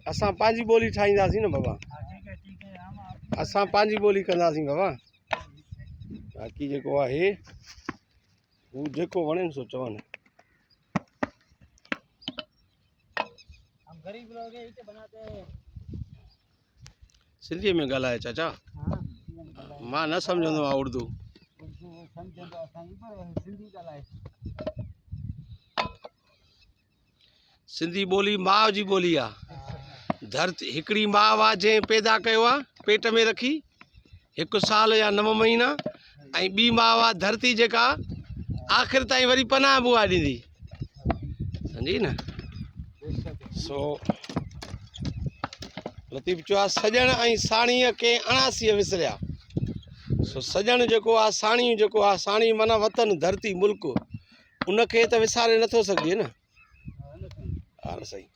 असां पंहिंजी ॿोली ठाहींदासीं न बाबा, असां पंहिंजी ॿोली कंदासीं बाबा। बाक़ी जेको आहे हू जेको वणे सो चवनि। सिंधीअ में ॻाल्हाए चाचा, मां न सम्झंदो आहियां उर्दू। सिंधी ॿोली माउ जी ॿोली आहे। धरती हिकिड़ी माउ आहे जंहिं पैदा कयो आहे पेट में रखी 1 साल या 9 महीना, ऐं ॿी माउ आहे धरती जेका आख़िर ताईं वरी पनाह बुआ ॾींदी, सम्झी न। सो लतीफ़ चयो आहे सॼण ऐं साणीअ के अणासीअ विसरिया। सो सॼण जेको आहे साणी जेको आहे, साणी माना वतन धरती मुल्क, उनखे त विसारे नथो सघिजे न। हा न साईं।